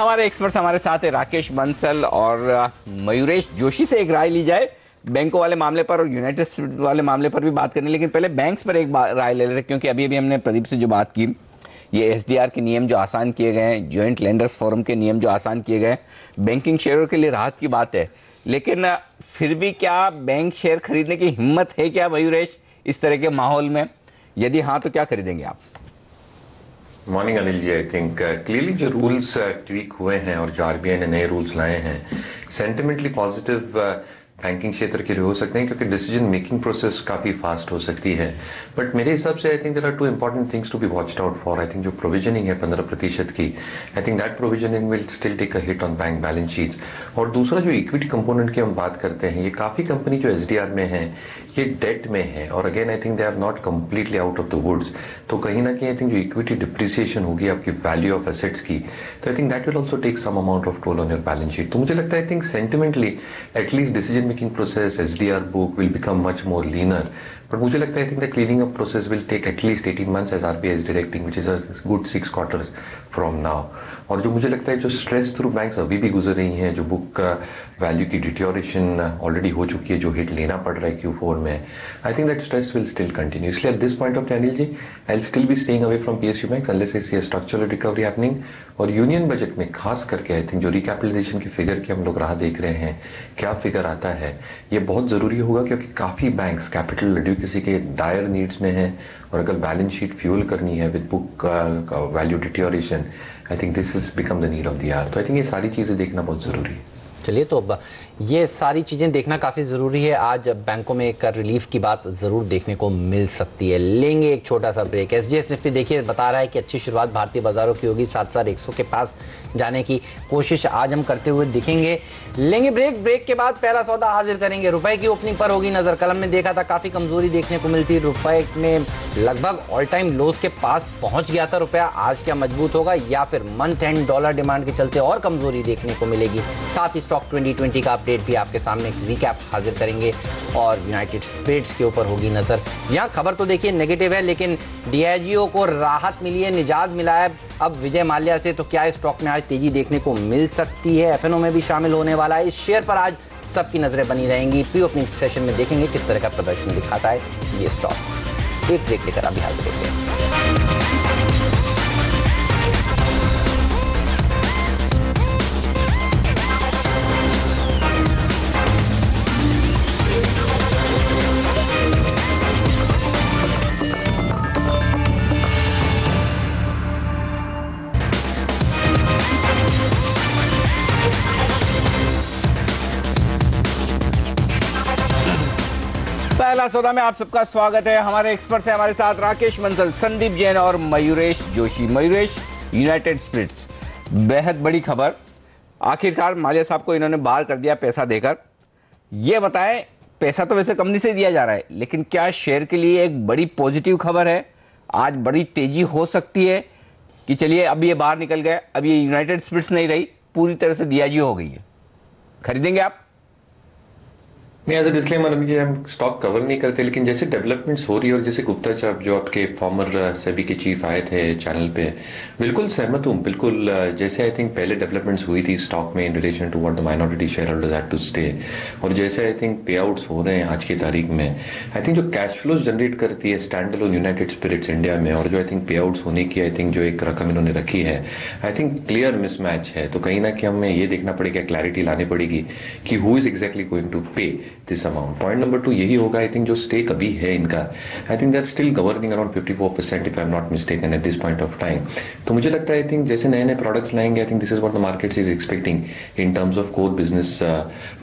हमारे एक्सपर्ट्स हमारे साथ है राकेश बंसल और मयूरेश जोशी से एक राय ली जाए बैंकों वाले मामले पर और यूनाइटेड स्पिरिट वाले मामले पर भी बात करनी, लेकिन पहले बैंक्स पर एक राय ले रहे, क्योंकि अभी अभी हमने प्रदीप से जो बात की, ये एसडीआर के नियम जो आसान किए गए हैं, जॉइंट लेंडर्स फोरम के नियम जो आसान किए गए, बैंकिंग शेयरों के लिए राहत की बात है, लेकिन फिर भी क्या बैंक शेयर खरीदने की हिम्मत है क्या मयूरेश इस तरह के माहौल में? यदि हाँ तो क्या खरीदेंगे आप? Morning Anil ji, I think clearly जो रूल्स ट्वीक हुए हैं और जो आरबीआई ने नए रूल्स लाए हैं सेंटिमेंटली पॉजिटिव बैंकिंग क्षेत्र के लिए हो सकते हैं, क्योंकि डिसीजन मेकिंग प्रोसेस काफ़ी फास्ट हो सकती है। बट मेरे हिसाब से I think there are two important things to be watched out for. I think जो प्रोविजनिंग है 15% की, I think that provisioning will still take a hit on bank balance sheets. और दूसरा जो इक्विटी कंपोनेंट की हम बात करते हैं, ये काफ़ी कंपनी जो एसडीआर में है ये डेट में है, और again I think they are not completely out of the woods. तो कहीं ना कहीं आई थिंक जो इक्विटी डिप्रिसिएशन होगी आपकी वैल्यू ऑफ एसेट्स की, तो I think that will also take some amount of toll on your balance sheet. तो मुझे लगता है I think sentimentally at least decision making process SDR book will become much more leaner. But मुझे लगता है I think the cleaning up process will take at least 18 months as RBI is directing, which is a good 6 quarters from now. और जो मुझे लगता है जो stress through banks अभी भी गुजर रही हैं, जो बुक का वैल्यू की डिटोरेशन ऑलरेडी हो चुकी है, जो हिट लेना पड़ रहा है Q4 में, I think that stress will still continue. इसलिए at this point of time Anil ji, I will still be staying away from PSU banks unless I see a structural recovery happening. और यूनियन बजट में खास करके I think जो recapitalisation की figure की हम लोग राह देख रहे हैं, क्या फिगर आता है, ये बहुत ज़रूरी होगा, क्योंकि काफ़ी बैंक्स कैपिटल एडुकेसी के डायर नीड्स में हैं, और अगर बैलेंस शीट फ्यूल करनी है with book value deterioration, I think this is become the need of the hour. तो आई थिंक ये सारी चीज़ें देखना बहुत ज़रूरी है। चलिए, तो अब ये सारी चीज़ें देखना काफ़ी ज़रूरी है। आज बैंकों में एक रिलीफ की बात ज़रूर देखने को मिल सकती है। लेंगे एक छोटा सा ब्रेक। SGX निफ्टी देखिए बता रहा है कि अच्छी शुरुआत भारतीय बाजारों की होगी, 7100 के पास जाने की कोशिश आज हम करते हुए दिखेंगे। लेंगे ब्रेक के बाद पहला सौदा हाजिर करेंगे। रुपए की ओपनिंग पर होगी नज़र। कलम में देखा था काफ़ी कमज़ोरी देखने को मिलती, रुपए में लगभग ऑल टाइम लोज के पास पहुँच गया था रुपया। आज क्या मजबूत होगा या फिर मंथ एंड डॉलर डिमांड के चलते और कमज़ोरी देखने को मिलेगी? साथ ही स्टॉक 2020 का अपडेट भी आपके सामने रिकैप हाजिर करेंगे और यूनाइटेड स्पिरिट्स के ऊपर होगी नजर। यहाँ खबर तो देखिए नेगेटिव है, लेकिन DIGO को राहत मिली है, निजात मिला है अब विजय माल्या से। तो क्या इस स्टॉक में आज तेजी देखने को मिल सकती है? FNO में भी शामिल होने वाला है। इस शेयर पर आज सबकी नजरें बनी रहेंगी। प्री ओपनिंग सेशन में देखेंगे किस तरह का प्रदर्शन दिखाता है ये स्टॉक। एक ब्रेक लेकर अभी हाजिर होते हैं। पहला सौदा में आप सबका स्वागत है। हमारे एक्सपर्ट्स हैं हमारे साथ राकेश बंसल, संदीप जैन और मयूरेश जोशी। मयूरेश, यूनाइटेड स्पिरिट्स बेहद बड़ी खबर, आखिरकार माल्या साहब को इन्होंने बाहर कर दिया पैसा देकर। ये बताएं, पैसा तो वैसे कंपनी से दिया जा रहा है, लेकिन क्या शेयर के लिए एक बड़ी पॉजिटिव खबर है? आज बड़ी तेजी हो सकती है कि चलिए अब ये बाहर निकल गए, अब ये यूनाइटेड स्पिरिट्स नहीं रही, पूरी तरह से DIGO हो गई है, खरीदेंगे आप? नहीं, एज अ डिस्क्लेमर हम स्टॉक कवर नहीं करते, लेकिन जैसे डेवलपमेंट्स हो रही है और जैसे गुप्ता साहब जो आपके फॉर्मर सेबी के चीफ आए थे चैनल पे, बिल्कुल सहमत हूँ। बिल्कुल जैसे आई थिंक पहले डेवलपमेंट्स हुई थी स्टॉक में in relation to what the minority share holders had to stay, और जैसे आई थिंक पे आउट्स हो रहे हैं आज की तारीख में, आई थिंक जो कैश फ्लोज जनरेट करती है stand alone United Spirits India में, और जो आई थिंक पे आउट्स होने की आई थिंक जो एक रकम इन्होंने रखी है, आई थिंक क्लियर मिसमैच है। तो कहीं ना कहीं हमें ये देखना पड़ेगा, क्लैरिटी लानी पड़ेगी कि who is exactly going to pay this amount. Point number 2 यही होगा, आई थिंक जो स्टेक अभी है इनका, आई think that still governing around 54% if I am not mistaken eight this point of time. तो मुझे लगता है आई थिंक जैसे नए नए प्रोडक्ट्स लाएंगे, I think this is what the market is expecting in terms of core business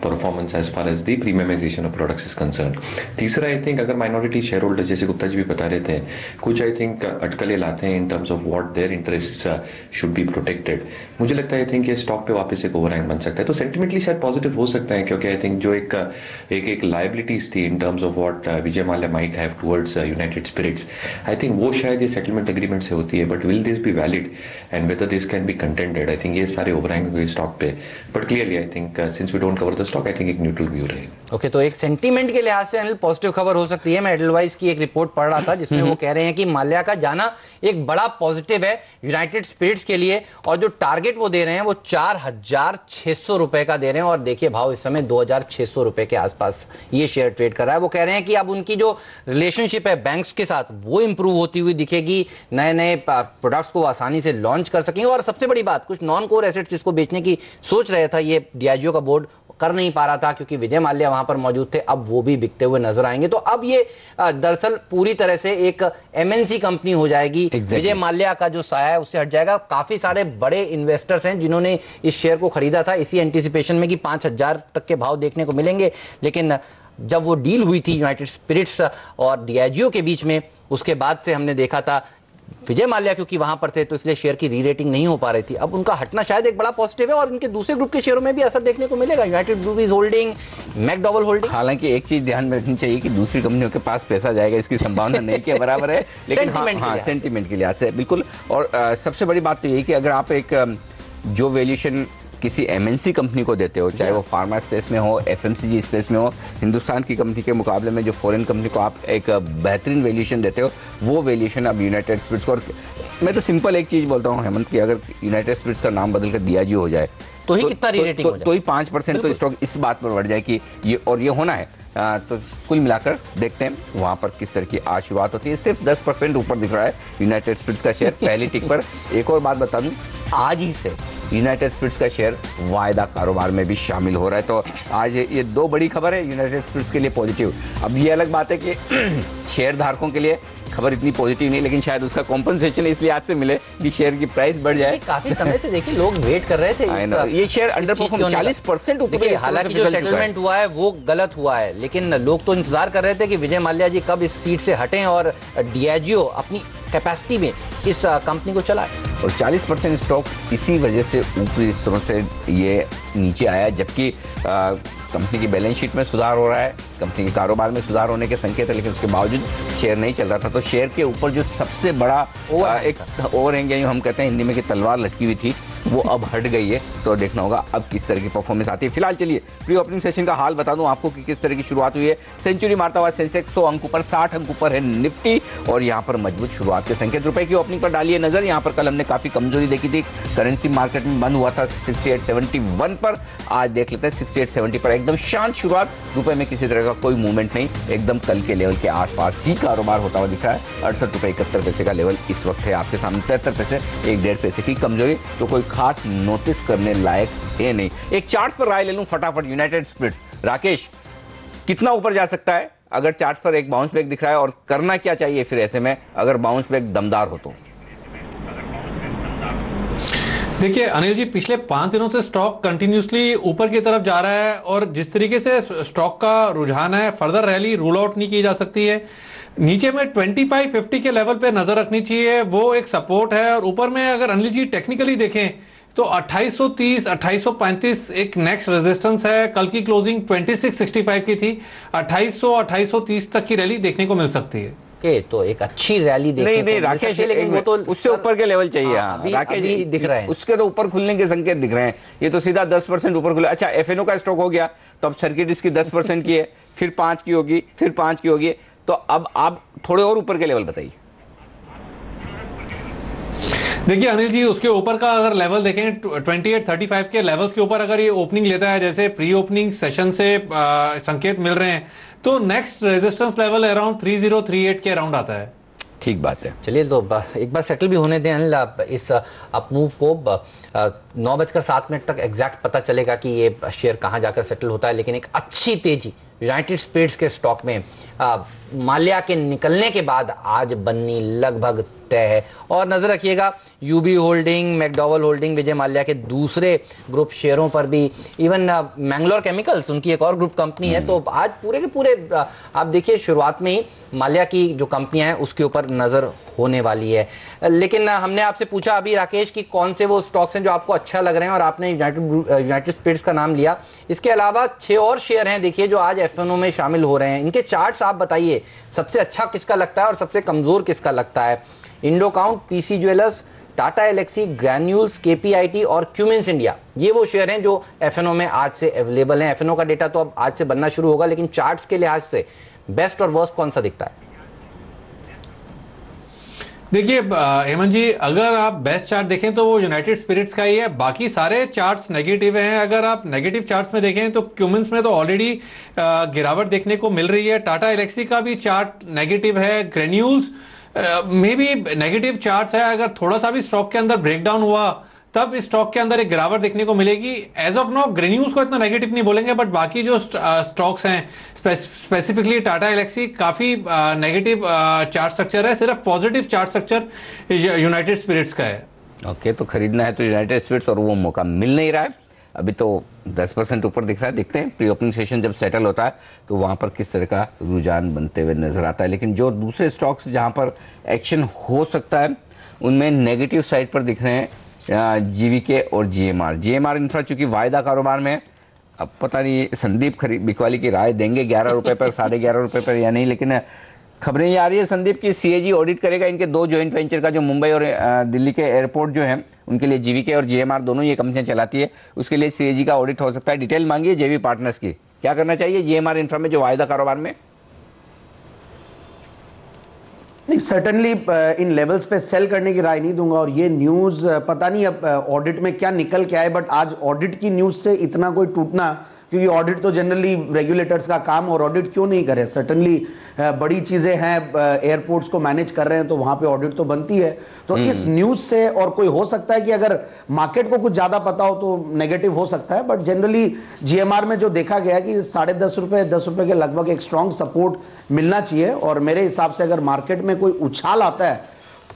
performance as far as the premiumisation of products is concern. तीसरा, I think अगर माइनॉरिटी शेयर होल्डर जैसे गुप्ता जी भी बता रहे थे, कुछ आई थिंक अटकलें लाते हैं इन terms of what their interest should be protected, मुझे लगता है आई थिंक ये स्टॉक पे वापस एक ओवरहैंग बन सकता है। तो सेंटिमेंटली शायद पॉजिटिव हो सकता है, क्योंकि आई थिंक जो एक लायबिलिटीज थी in terms of what Vijay Mallya might have towards United Spirits, I think वो शायद ये सेटलमेंट एग्रीमेंट से होती है, but will this be valid and whether this can be contended, I think ये सारे ओवरहैंग हुए स्टॉक पे। But clearly I think since we don't cover the stock, I think एक न्यूट्रल व्यू रहे। Okay, तो एक सेंटीमेंट के लिहाज से अनिल पॉजिटिव खबर हो सकती है। मैं एडलवाइस की एक रिपोर्ट पढ़ रहा था जिसमें वो कह रहे हैं कि माल्या का जाना एक बड़ा पॉजिटिव है यूनाइटेड स्पिरिट्स के लिए, और जो टारगेट वो दे रहे हैं वो 4,600 रुपए का दे रहे हैं, और देखिए भाव इस समय 2,600 रुपए के आसपास ये शेयर ट्रेड कर रहा है। वो कह रहे हैं कि अब उनकी जो रिलेशनशिप है बैंक्स के साथ वो इंप्रूव होती हुई दिखेगी, नए नए प्रोडक्ट्स को आसानी से लॉन्च कर सकेंगे, और सबसे बड़ी बात, कुछ नॉन कोर एसेट्स इसको बेचने की सोच रहा था ये डीआईजीओ का बोर्ड, कर नहीं पा रहा था क्योंकि विजय माल्या वहां पर मौजूद थे, अब वो भी बिकते हुए नजर आएंगे। तो अब ये दरअसल पूरी तरह से एक एमएनसी कंपनी हो जाएगी। विजय माल्या का जो साया है उससे हट जाएगा। काफी सारे बड़े इन्वेस्टर्स हैं जिन्होंने इस शेयर को खरीदा था इसी एंटीसिपेशन में कि 5,000 तक के भाव देखने को मिलेंगे, लेकिन जब वो डील हुई थी यूनाइटेड स्पिरिट्स और डीआईजीओ के बीच में, उसके बाद से हमने देखा था विजय माल्या क्योंकि वहां पर थे तो इसलिए शेयर की री रेटिंग नहीं हो पा रही थी। अब उनका हटना शायद एक बड़ा पॉजिटिव है और इनके दूसरे ग्रुप के शेयरों में भी असर देखने को मिलेगा, यूनाइटेड ब्रूवीज होल्डिंग, मैकडॉवेल होल्डिंग। हालांकि एक चीज ध्यान में रखनी चाहिए कि दूसरी कंपनियों के पास पैसा जाएगा इसकी संभावना नहीं के बराबर है, लेकिन सेंटीमेंट के लिहाज से बिल्कुल। और सबसे बड़ी बात तो यही कि अगर आप एक जो वैल्यूएशन किसी एमएनसी कंपनी को देते हो, चाहे वो फार्मा स्पेस में हो, एफएमसीजी स्पेस में हो, हिंदुस्तान की कंपनी के मुकाबले में जो फॉरेन कंपनी को आप एक बेहतरीन वैल्यूएशन देते हो, वो वैल्यूएशन अब यूनाइटेड स्पिरिट्स को। और मैं तो सिंपल एक चीज़ बोलता हूँ हेमंत की, अगर यूनाइटेड स्पिरिट्स का नाम बदल कर डीआईजीओ हो जाए तो ही कितना री रेटिंग हो जाए, तो ही 5% तो स्टॉक इस बात पर बढ़ जाए कि ये और ये होना है। तो कुल मिलाकर देखते हैं वहाँ पर किस तरह की आज शुरुआत होती है। सिर्फ 10% ऊपर दिख रहा है यूनाइटेड स्पिरिट्स का शेयर पहली टिक पर। एक और बात बता दूं, आज ही से यूनाइटेड स्पिरिट्स का शेयर वायदा कारोबार में भी शामिल हो रहा है। तो आज ये दो बड़ी खबर है यूनाइटेड स्पिरिट्स के लिए पॉजिटिव। अब ये अलग बात है कि शेयर धारकों के लिए खबर इतनी पॉजिटिव नहीं, लेकिन शायद उसका कॉम्पनसेशन इसलिए आज से मिले कि शेयर की प्राइस बढ़ जाए। काफी समय से देखिए लोग वेट कर रहे थे ये शेयर अंडर परफॉर्म 40% ऊपर। हालांकि जो सेटलमेंट हुआ है वो गलत हुआ है, लेकिन लोग तो इंतजार कर रहे थे कि विजय माल्या जी कब इस सीट से हटें और डीआईजीओ अपनी कैपेसिटी में इस कंपनी को चलाए। और 40% स्टॉक इसी वजह से ऊपरी स्तरों से ये नीचे आया, जबकि कंपनी की बैलेंस शीट में सुधार हो रहा है, कंपनी के कारोबार में सुधार होने के संकेत है, लेकिन उसके बावजूद शेयर नहीं चल रहा था। तो शेयर के ऊपर जो सबसे बड़ा एक ओवरहैंग, या हम कहते हैं हिंदी में कि तलवार लटकी हुई थी, वो अब हट गई है। तो देखना होगा अब किस तरह की परफॉर्मेंस आती है। फिलहाल चलिए प्री ओपनिंग सेशन का हाल बता दूं आपको कि किस तरह की शुरुआत हुई है। सेंचुरी मारता हुआ सेंसेक्स 100 अंक ऊपर, 60 अंक ऊपर है निफ्टी, और यहाँ पर मजबूत शुरुआत के संकेत। रुपए की ओपनिंग पर डालिए नजर। यहाँ पर कल हमने काफी कमजोरी देखी थी, करेंसी मार्केट में बंद हुआ था 68.71 पर, आज देख लेते हैं 68.70 पर। एकदम शांत शुरुआत, रुपए में किसी तरह का कोई मूवमेंट नहीं, एकदम कल के लेवल के आसपास ही कारोबार होता हुआ दिख रहा है। 68.71 का लेवल इस वक्त है आपके सामने। 73 पैसे, 1.5 पैसे की कमजोरी, तो कोई खास नोटिस करने लायक है नहीं। एक चार्ट पर राय ले लूं फटाफट। यूनाइटेड स्पिरिट्स, राकेश कितना ऊपर जा सकता है अगर चार्ट पर एक बाउंस बैक दिख रहा है, और करना क्या चाहिए फिर ऐसे में अगर बाउंस बैक दमदार हो तो? देखिए अनिल जी, पिछले 5 दिनों से स्टॉक कंटिन्यूसली ऊपर की तरफ जा रहा है, और जिस तरीके से स्टॉक का रुझान है, फर्दर रैली रूल आउट नहीं की जा सकती है। नीचे में 2550 के लेवल पे नजर रखनी चाहिए, वो एक सपोर्ट है। और ऊपर में अगर अनिल जी टेक्निकली देखें तो 2830, 2835 एक नेक्स्ट रेजिस्टेंस है। कल की क्लोजिंग 2665 की थी, 2800, 2830 तक की रैली देखने को मिल सकती है। ओके, तो एक अच्छी रैली देखने नहीं को राकेश, लेकिन वो तो उससे ऊपर के लेवल चाहिए। अभी दिख रहे हैं, उसके तो ऊपर खुलने के संकेत दिख रहे हैं। ये तो सीधा 10% ऊपर खुला। अच्छा, एफएनओ का स्टॉक हो गया तो अब सर्किट इसकी 10% की है, फिर 5 की होगी, फिर 5 की होगी, तो अब आप थोड़े और ऊपर के लेवल बताइए। देखिए अनिल जी, उसके ऊपर का अगर लेवल देखें 2835 के लेवल्स के ऊपर अगर ये ओपनिंग लेता है, जैसे प्री ओपनिंग सेशन से संकेत मिल रहे हैं, तो नेक्स्ट रेजिस्टेंस लेवल अराउंड 3038 के अराउंड आता है। ठीक बात है। चलिए तो एक बार सेटल भी होने दें अनिल इस अपमूव को। 9:07 तक एग्जैक्ट पता चलेगा कि ये शेयर कहाँ जाकर सेटल होता है, लेकिन एक अच्छी तेजी यूनाइटेड स्पिरिट्स के स्टॉक में माल्या के निकलने के बाद आज बननी लगभग तय है। और नजर रखिएगा UV holding, McDowell holding, Vijay Mallya के दूसरे ग्रुप शेयरों पर भी, इवन मैंगलोर केमिकल्स उनकी एक और ग्रुप कंपनी है। तो आज पूरे के पूरे आप देखिए शुरुआत में ही माल्या की जो कंपनियां हैं उसके ऊपर नजर होने वाली है। लेकिन हमने आपसे पूछा अभी राकेश कि कौन से वो स्टॉक्स हैं जो आपको अच्छा लग रहे हैं, और आपने यूनाइटेड स्पिरिट्स का नाम लिया। इसके अलावा 6 और शेयर हैं देखिए जो आज एफएनओ में शामिल हो रहे हैं। इनके चार्ट्स आप बताइए, सबसे अच्छा किसका लगता है और सबसे कमजोर किसका लगता है? Indo Count, PC jewellers, Tata Elxsi, granules, KPIT और क्यूमिंस इंडिया, ये वो शेयर हैं जो एफएनओ में आज से अवेलेबल हैं। एफएनओ का डेटा तो अब आज से बनना शुरू होगा, लेकिन चार्ट्स के लिहाज से बेस्ट और वर्स्ट कौन सा दिखता है? देखिए हेमंत जी, अगर आप बेस्ट चार्ट देखें तो वो यूनाइटेड स्पिरिट्स का ही है, बाकी सारे चार्ट्स नेगेटिव हैं। अगर आप नेगेटिव चार्ट्स में देखें तो क्यूमिंस में तो ऑलरेडी गिरावट देखने को मिल रही है। टाटा एलेक्सी का भी चार्ट नेगेटिव है, ग्रेन्यूल्स में भी नेगेटिव चार्ट्स है। अगर थोड़ा सा भी स्टॉक के अंदर ब्रेकडाउन हुआ तब इस स्टॉक के अंदर एक गिरावट देखने को मिलेगी। एज ऑफ नाउ ग्रेन्यूल्स को इतना नेगेटिव नहीं बोलेंगे, बट बाकी जो स्टॉक्स हैं, स्पेसिफिकली टाटा एलेक्सी, काफी नेगेटिव चार्ट स्ट्रक्चर है। सिर्फ positive chart structure United Spirits का है। ओके, तो खरीदना है तो यूनाइटेड स्पिरिट्स, और वो मौका मिल नहीं रहा है। अभी तो 10% ऊपर दिख रहा है। देखते हैं प्री ओपनिंग सेशन जब सेटल होता है तो वहाँ पर किस तरह का रुझान बनते हुए नजर आता है। लेकिन जो दूसरे स्टॉक्स जहाँ पर एक्शन हो सकता है उनमें नेगेटिव साइड पर दिख रहे हैं जीवीके और जीएमआर इंफ्रा, चूंकि वायदा कारोबार में, अब पता नहीं संदीप बिकवाली की राय देंगे 11 रुपए पर, 11.5 रुपए पर या नहीं, लेकिन खबरें ये आ रही है संदीप की सीएजी ऑडिट करेगा इनके 2 जॉइंट वेंचर का, जो मुंबई और दिल्ली के एयरपोर्ट जो हैं उनके लिए जीवीके और जीएमआर दोनों ये कंपनियां चलाती है, उसके लिए सीएजी का ऑडिट हो सकता है। डिटेल मांगी है जेवी पार्टनर्स की, क्या करना चाहिए जीएमआर इंफ्रा में जो वायदा कारोबार में? नहीं, सर्टनली इन लेवल्स पे सेल करने की राय नहीं दूंगा। और ये न्यूज पता नहीं अब ऑडिट में क्या निकल के आए, बट आज ऑडिट की न्यूज से इतना कोई टूटना, क्योंकि ऑडिट तो जनरली रेगुलेटर्स का काम, और ऑडिट क्यों नहीं करे। सर्टनली बड़ी चीजें हैं, एयरपोर्ट्स को मैनेज कर रहे हैं तो वहां पे ऑडिट तो बनती है। तो इस न्यूज से, और कोई हो सकता है कि अगर मार्केट को कुछ ज्यादा पता हो तो नेगेटिव हो सकता है, बट जनरली जीएमआर में जो देखा गया कि 10.5 रुपए 10 रुपए के लगभग एक स्ट्रांग सपोर्ट मिलना चाहिए। और मेरे हिसाब से अगर मार्केट में कोई उछाल आता है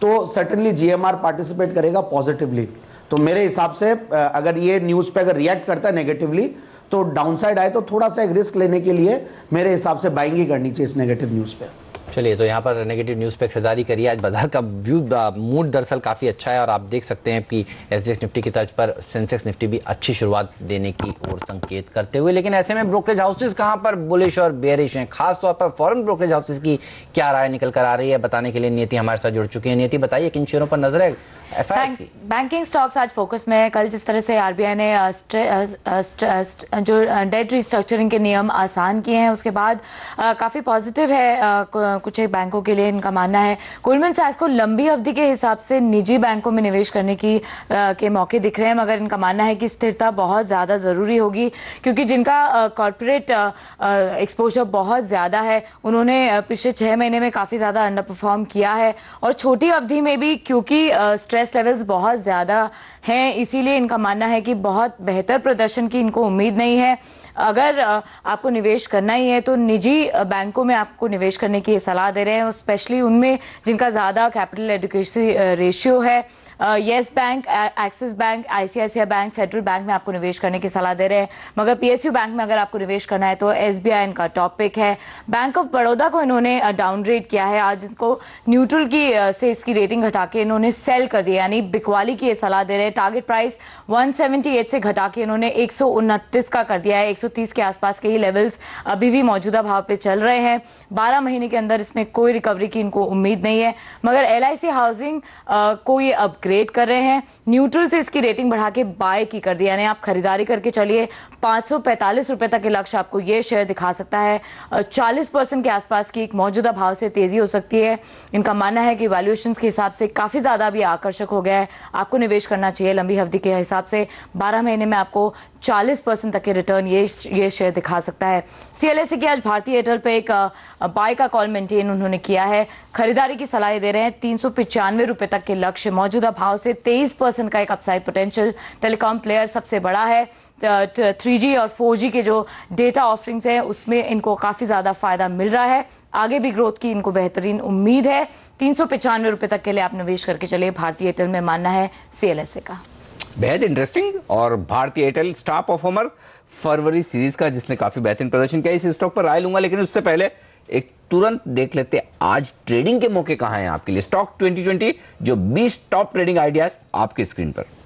तो सर्टनली जीएमआर पार्टिसिपेट करेगा पॉजिटिवली। तो मेरे हिसाब से अगर ये न्यूज पे अगर रिएक्ट करता है नेगेटिवली तो डाउनसाइड आए तो थोड़ा सा एक रिस्क लेने के लिए मेरे हिसाब से बाइंग ही करनी चाहिए इस नेगेटिव न्यूज पे। चलिए, तो यहाँ पर नेगेटिव न्यूज़ पे खरीदारी करिए। आज बाजार का व्यू मूड दरअसल काफ़ी अच्छा है और आप देख सकते हैं कि एसजीएक्स निफ्टी की तर्ज पर सेंसेक्स निफ्टी भी अच्छी शुरुआत देने की ओर संकेत करते हुए। लेकिन ऐसे में ब्रोकरेज हाउसेस कहाँ पर बुलिश और बेयरिश हैं, खासतौर पर फॉरेन ब्रोकरेज हाउसेस की क्या राय निकल कर आ रही है, बताने के लिए नियति हमारे साथ जुड़ चुकी है। नियति, बताइए किन शेयरों पर नजर है एफआईआईएस की? बैंकिंग स्टॉक्स आज फोकस में है। कल जिस तरह से आरबीआई ने जो डेट रिस्ट्रक्चरिंग के नियम आसान किए हैं उसके बाद काफ़ी पॉजिटिव है कुछ एक बैंकों के लिए। इनका मानना है गोल्डमैन सैक्स को लंबी अवधि के हिसाब से निजी बैंकों में निवेश करने के मौके दिख रहे हैं, मगर इनका मानना है कि स्थिरता बहुत ज़्यादा ज़रूरी होगी, क्योंकि जिनका कॉर्पोरेट एक्सपोजर बहुत ज़्यादा है उन्होंने पिछले 6 महीने में काफ़ी ज़्यादा अंडर परफॉर्म किया है। और छोटी अवधि में भी क्योंकि स्ट्रेस लेवल्स बहुत ज़्यादा हैं, इसीलिए इनका मानना है कि बहुत बेहतर प्रदर्शन की इनको उम्मीद नहीं है। अगर आपको निवेश करना ही है तो निजी बैंकों में आपको निवेश करने की सलाह दे रहे हैं, स्पेशली उनमें जिनका ज़्यादा कैपिटल एडुकेसी रेशियो है। Yes bank, axis bank, ICICI bank, federal bank में आपको निवेश करने की सलाह दे रहे हैं, मगर पीएसयू बैंक में अगर आपको निवेश करना है तो एसबीआई इनका टॉप पिक है। बैंक ऑफ बड़ौदा को इन्होंने डाउनग्रेड किया है, आज इनको न्यूट्रल की से इसकी रेटिंग घटा के इन्होंने सेल कर दिया, यानी बिकवाली की ये सलाह दे रहे हैं। टारगेट प्राइस 178 से घटा के इन्होंने 129 का कर दिया है। 130 के आसपास के ही लेवल्स अभी भी मौजूदा भाव पे चल रहे हैं। 12 महीने के अंदर इसमें कोई रिकवरी की इनको उम्मीद नहीं है, मगर एलआईसी हाउसिंग को ये अपग्रेड कर रहे हैं, न्यूट्रल से इसकी रेटिंग बढ़ा के बाय की कर दिया, यानी आप खरीदारी करके चलिए। 545 रुपए तक के लक्ष्य आपको ये शेयर दिखा सकता है। 40% के आसपास की एक मौजूदा भाव से तेजी हो सकती है। इनका मानना है कि वैल्यूएशंस के हिसाब से काफी ज्यादा भी आकर्षक हो गया है, आपको निवेश करना चाहिए लंबी अवधि के हिसाब से। 12 महीने में आपको 40% तक के रिटर्न ये शेयर दिखा सकता है। सीएलएसए की आज भारतीय एयरटेल पे एक बाय का कॉल मेंटेन उन्होंने किया है, खरीदारी की सलाह दे रहे हैं। 395 रुपए तक के लक्ष्य, मौजूदा भाव से 23% का एक अपसाइड पोटेंशियल। टेलीकॉम प्लेयर सबसे बड़ा है, 3G और 4G के जो डेटा ऑफरिंग्स हैं उसमें इनको काफ़ी ज़्यादा फायदा मिल रहा है, आगे भी ग्रोथ की इनको बेहतरीन उम्मीद है। 395 रुपए तक के लिए आप निवेश करके चलिए, भारतीय एयरटेल में मानना है सीएलएसए का। बेहद इंटरेस्टिंग। और भारतीय एयरटेल स्टार परफॉर्मर फरवरी सीरीज का, जिसने काफी बेहतरीन प्रदर्शन किया, इस स्टॉक पर राय लूंगा, लेकिन उससे पहले एक तुरंत देख लेते हैं आज ट्रेडिंग के मौके कहां हैं आपके लिए। स्टॉक 2020 जो 20 टॉप ट्रेडिंग आइडियाज आपके स्क्रीन पर।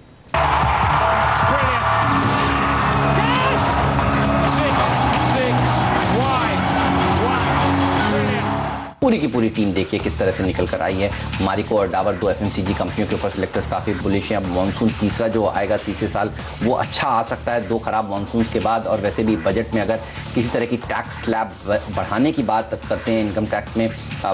पूरी की पूरी टीम देखिए किस तरह से निकल कर आई है। मारिको और डाबर, 2 FMCG कंपनियों के ऊपर सिलेक्टर्स काफ़ी बुलिश हैं। अब मानसून तीसरा जो आएगा तीसरे साल वो अच्छा आ सकता है 2 खराब मानसून के बाद। और वैसे भी बजट में अगर किसी तरह की टैक्स स्लैब बढ़ाने की बात करते हैं इनकम टैक्स में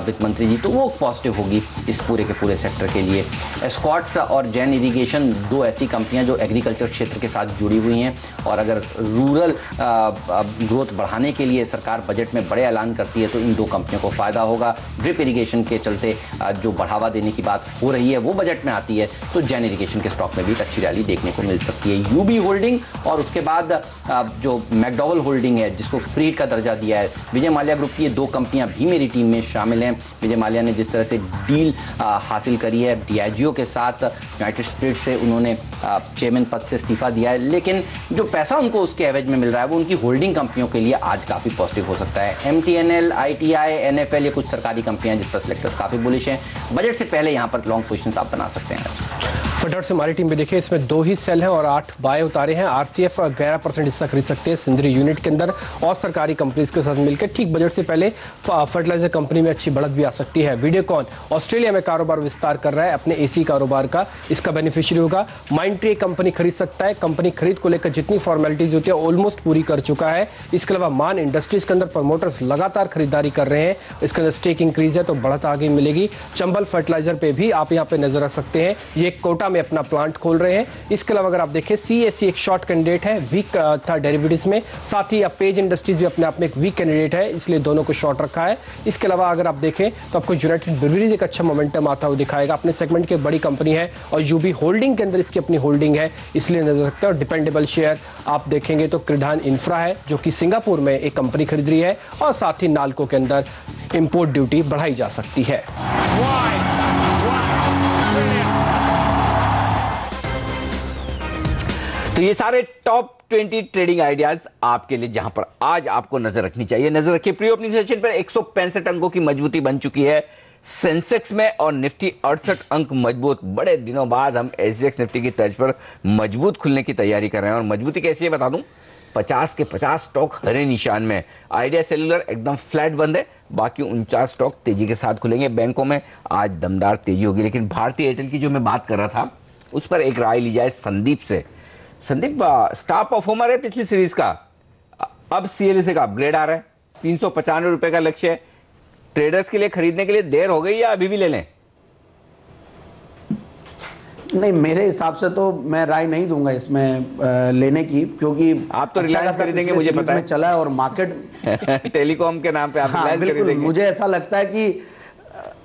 वित्त मंत्री जी, तो वो पॉजिटिव होगी इस पूरे के पूरे सेक्टर के लिए। एस्कॉट्स और जैन इरिगेशन 2 ऐसी कंपनियां जो एग्रीकल्चर क्षेत्र के साथ जुड़ी हुई हैं, और अगर रूरल ग्रोथ बढ़ाने के लिए सरकार बजट में बड़े ऐलान करती है तो इन 2 कंपनियों को फ़ायदा होगा। ड्रिप इरिगेशन के चलते जो बढ़ावा देने की बात हो रही है वो बजट में आती है, तो जैन इरिगेशन के स्टॉक में भी एक अच्छी रैली देखने को मिल सकती है। यूबी होल्डिंग और उसके बाद जो मैकडॉवल होल्डिंग है जिसको फ्री का दर्जा दिया है, विजय माल्या ग्रुप की ये 2 कंपनियां भी मेरी टीम में शामिल हैं। विजय माल्या ने जिस तरह से डील हासिल करी है डियाजियो के साथ, यूनाइटेड स्पिरिट्स से उन्होंने चेयरमैन पद से इस्तीफा दिया है, लेकिन जो पैसा उनको उसके एवज में मिल रहा है वो उनकी होल्डिंग कंपनियों के लिए आज काफ़ी पॉजिटिव हो सकता है। MTNL, ITI, NFL ये कुछ सरकारी कंपनियां जिस पर सिलेक्टर्स काफ़ी बुलिश हैं। बजट से पहले यहाँ पर लॉन्ग पोजीशंस आप बना सकते हैं। फटाफट से हमारी टीम में देखिए, इसमें 2 ही सेल हैं और 8 बाय उतारे हैं। RCF 11% हिस्सा खरीद सकते हैं सिंदरी यूनिट के अंदर, और सरकारी कंपनीज के साथ मिलकर ठीक बजट से पहले फर्टिलाइजर कंपनी में अच्छी बढ़त भी आ सकती है। वीडियोकॉन ऑस्ट्रेलिया में कारोबार विस्तार कर रहा है अपने AC कारोबार का, इसका बेनिफिशियरी होगा। माइंडट्री कंपनी खरीद सकता है, कंपनी खरीद को लेकर जितनी फॉर्मेलिटीज होती है ऑलमोस्ट पूरी कर चुका है। इसके अलावा मान इंडस्ट्रीज के अंदर प्रमोटर्स लगातार खरीदारी कर रहे हैं, इसके अंदर स्टेक इंक्रीज है तो बढ़त आगे मिलेगी। चंबल फर्टिलाइजर पे भी आप यहाँ पे नजर रख सकते हैं, ये कोटा में अपना प्लांट खोल रहे हैं। इसके अलावा अगर आप देखें CSC एक शॉर्ट कैंडिडेट है, वीक था डेरिवेटिव्स में, साथ ही पेज इंडस्ट्रीज भी अपने आप में एक वीक कैंडिडेट है, इसलिए दोनों को शॉर्ट रखा है। इसके अलावा अगर आप देखें तो आपको यूनाइटेड ब्रूवरीज एक अच्छा मोमेंटम आता हुआ दिखाएगा, अपने सेगमेंट की बड़ी कंपनी है और यूबी होल्डिंग के अंदर इसकी अपनी होल्डिंग है, इसलिए नजर रखते हैं। और डिपेंडेबल शेयर आप देखेंगे तो कृडान इंफ्रा है जो कि सिंगापुर में एक कंपनी खरीद रही है, और साथ ही नाल्को के अंदर इंपोर्ट ड्यूटी बढ़ाई जा सकती है। तो ये सारे टॉप 20 ट्रेडिंग आइडियाज आपके लिए जहां पर आज आपको नजर रखनी चाहिए। नजर रखिए प्री ओपनिंग सेशन पर 165 अंकों की मजबूती बन चुकी है सेंसेक्स में, और निफ्टी 68 अंक मजबूत। बड़े दिनों बाद हम SGX निफ्टी की तर्ज पर मजबूत खुलने की तैयारी कर रहे हैं, और मजबूती कैसी है बता दूं, 50 के 50 स्टॉक हरे निशान में। आइडिया सेलुलर एकदम फ्लैट बंद है, बाकी 49 स्टॉक तेजी के साथ खुलेंगे। बैंकों में आज दमदार तेजी होगी, लेकिन भारतीय एयरटेल की जो मैं बात कर रहा था उस पर एक राय ली जाए संदीप से। संदीप स्टार परफॉर्मर है पिछली सीरीज का, अब CLSA का अपग्रेड आ रहा है, 395 रुपए का लक्ष्य है। ट्रेडर्स के लिए खरीदने के लिए देर हो गई या अभी भी ले लें? नहीं, मेरे हिसाब से तो मैं राय नहीं दूंगा इसमें लेने की, क्योंकि आप तो रिलायंस खरीदेंगे मुझे पता है, चला है और मार्केट टेलीकॉम के नाम पे आप रिलायंस खरीदेंगे। मुझे ऐसा लगता है कि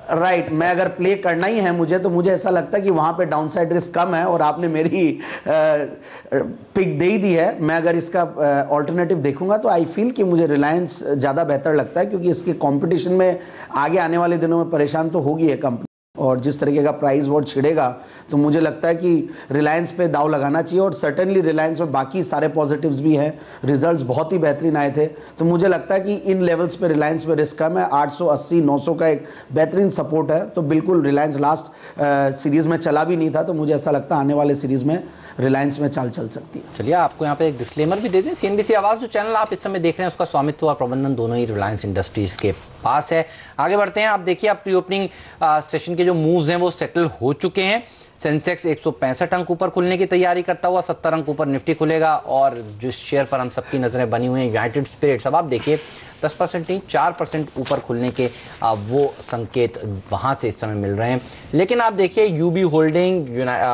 राइट, मैं अगर प्ले करना ही है मुझे, तो मुझे ऐसा लगता है कि वहां पे डाउनसाइड रिस्क कम है, और आपने मेरी पिक दे ही दी है। मैं अगर इसका ऑल्टरनेटिव देखूंगा तो आई फील कि मुझे रिलायंस ज्यादा बेहतर लगता है, क्योंकि इसके कंपटीशन में आगे आने वाले दिनों में परेशान तो होगी है कंपनी, और जिस तरीके का प्राइस वॉर छिड़ेगा तो मुझे लगता है कि रिलायंस पे दाव लगाना चाहिए। और सर्टेनली रिलायंस में बाकी सारे पॉजिटिव्स भी हैं, रिजल्ट्स बहुत ही बेहतरीन आए थे, तो मुझे लगता है कि इन लेवल्स पे रिलायंस में रिस्क कम है। 880 900 का एक बेहतरीन सपोर्ट है, तो बिल्कुल रिलायंस लास्ट सीरीज में चला भी नहीं था, तो मुझे ऐसा लगता है आने वाले सीरीज में रिलायंस में चाल चल सकती है। चलिए आपको यहाँ पे एक डिस्क्लेमर भी दे दें, CNBC आवाज जो चैनल आप इस समय देख रहे हैं उसका स्वामित्व और प्रबंधन दोनों ही रिलायंस इंडस्ट्रीज के पास है। आगे बढ़ते हैं, आप देखिए आप प्री ओपनिंग सेशन के जो मूव्स हैं वो सेटल हो चुके हैं। सेंसेक्स 165 अंक ऊपर खुलने की तैयारी करता हुआ 70 अंक ऊपर निफ्टी खुलेगा, और जिस शेयर पर हम सबकी नजरें बनी हुई हैं यूनाइटेड स्पिरिट्स, अब आप देखिए 10% नहीं 4% ऊपर खुलने के वो संकेत वहां से इस समय मिल रहे हैं। लेकिन आप देखिए यूबी होल्डिंग,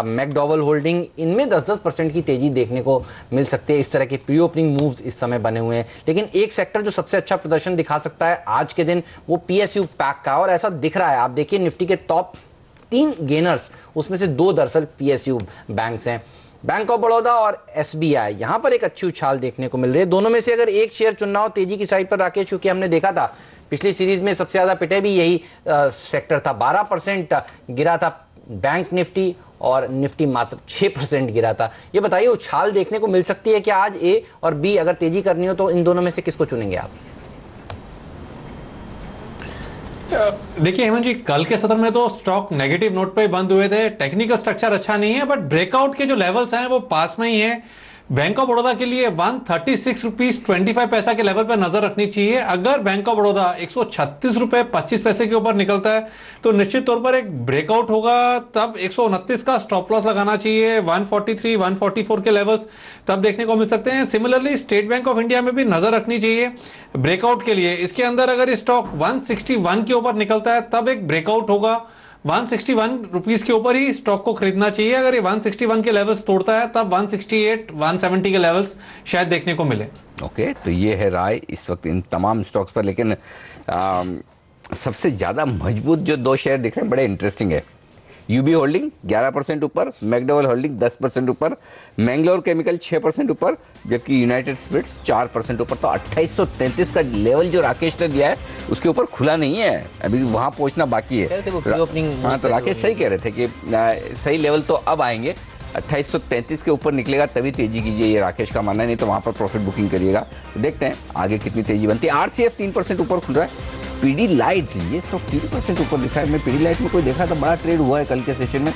मैकडॉवल होल्डिंग, इनमें 10% की तेजी देखने को मिल सकती है। इस तरह के प्री ओपनिंग मूव्स इस समय बने हुए हैं। लेकिन एक सेक्टर जो सबसे अच्छा प्रदर्शन दिखा सकता है आज के दिन वो PSU पैक का, और ऐसा दिख रहा है। आप देखिए निफ्टी के टॉप 3 गेनर्स, उसमें से 2 दरअसल PSU बैंक्स हैं, बैंक ऑफ बड़ौदा और SBI। यहां पर एक अच्छी उछाल देखने को मिल रही है। दोनों में से अगर एक शेयर चुनना हो तेजी की साइड पर राकेश, क्योंकि हमने देखा था पिछली सीरीज में सबसे ज्यादा पिटे भी यही सेक्टर था, 12% गिरा था बैंक निफ्टी, और निफ्टी मात्र 6% गिरा था। ये बताइए उछाल देखने को मिल सकती है क्या आज A और B? अगर तेजी करनी हो तो इन दोनों में से किसको चुनेंगे आप? देखिए हेमंत जी, कल के सत्र में तो स्टॉक नेगेटिव नोट पे बंद हुए थे। टेक्निकल स्ट्रक्चर अच्छा नहीं है, बट ब्रेकआउट के जो लेवल्स हैं वो पास में ही हैं। बैंक ऑफ बड़ौदा के लिए 136 रुपीज 25 पैसा के लेवल पर नजर रखनी चाहिए। अगर बैंक ऑफ बड़ौदा 136 रुपए 25 पैसे के ऊपर निकलता है तो निश्चित तौर पर एक ब्रेकआउट होगा, तब 129 का स्टॉप लॉस लगाना चाहिए। 143 144 के लेवल्स तब देखने को मिल सकते हैं। Similarly state bank of India में भी नजर रखनी चाहिए ब्रेकआउट के लिए। इसके अंदर अगर स्टॉक 161 के ऊपर निकलता है तब एक ब्रेकआउट होगा। 161 रुपीस के ऊपर ही स्टॉक को खरीदना चाहिए। अगर ये 161 के लेवल्स तोड़ता है तब 168 170 के लेवल्स शायद देखने को मिले। ओके, तो ये है राय इस वक्त इन तमाम स्टॉक्स पर। लेकिन सबसे ज्यादा मजबूत जो दो शेयर दिख रहे हैं बड़े इंटरेस्टिंग है। यूबी होल्डिंग 11% ऊपर, मैकडोवेल होल्डिंग 10% ऊपर, मैंगलोर केमिकल 6% ऊपर, जबकि यूनाइटेड स्पिरिट्स 4% ऊपर। तो 2833 का लेवल जो राकेश ने दिया है उसके ऊपर खुला नहीं है, अभी वहां पहुंचना बाकी है। हाँ, तो राकेश सही कह रहे थे कि सही लेवल तो अब आएंगे, 2833 के ऊपर निकलेगा तभी तेजी कीजिए, ये राकेश का मानना है, नहीं तो वहां पर प्रॉफिट बुकिंग करिएगा। तो देखते हैं आगे कितनी तेजी बनती है। आरसीएफ 3% ऊपर खुल रहा है। पीडी लाइट ये सब 3% ऊपर दिखा है। मैं पीडी लाइट में कोई देखा था, बड़ा ट्रेड हुआ है कल के सेशन में।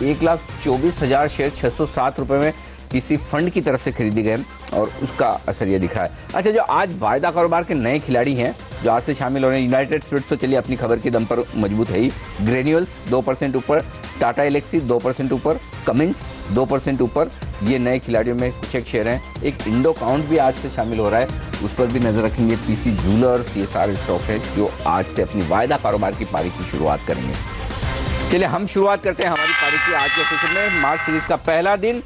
1,24,000 शेयर 607 रुपए में किसी फंड की तरफ से खरीदे गए और उसका असर ये दिखा है। अच्छा, जो आज वायदा कारोबार के नए खिलाड़ी हैं जो आज से शामिल हो रहे हैं, यूनाइटेड स्पिरिट्स तो चलिए अपनी खबर के दम पर मजबूत है ही, ग्रेन्यूल्स 2% ऊपर, टाटा एलेक्सी 2% ऊपर, कमिंस 2% ऊपर, ये नए खिलाड़ियों में कुछ एक शेयर हैं। एक इंडो काउंट भी आज से शामिल हो रहा है, उस पर भी नजर रखेंगे। पीसी जूलर्स, ये सारे स्टॉक हैं जो आज से अपनी वायदा कारोबार की पारी की शुरुआत करेंगे। चलिए हम शुरुआत करते हैं हमारी पारी की आज के सेशन में। मार्च सीरीज का पहला दिन,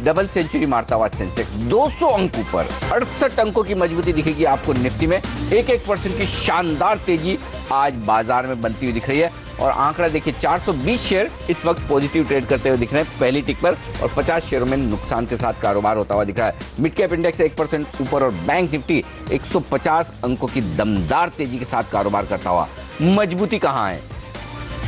डबल सेंचुरी मारता हुआ सेंसेक्स 200 अंक ऊपर, 68 अंकों की मजबूती दिखेगी आपको निफ्टी में। 1% की शानदार तेजी आज बाजार में बनती हुई दिख रही है। और आंकड़ा देखिए, 420 शेयर इस वक्त पॉजिटिव ट्रेड करते हुए दिख रहे हैं पहली टिक पर, और 50 शेयरों में नुकसान के साथ कारोबार होता हुआ दिख रहा है। मिड कैप इंडेक्स 1% ऊपर और बैंक निफ्टी 150 अंकों की दमदार तेजी के साथ कारोबार करता हुआ। मजबूती कहां है?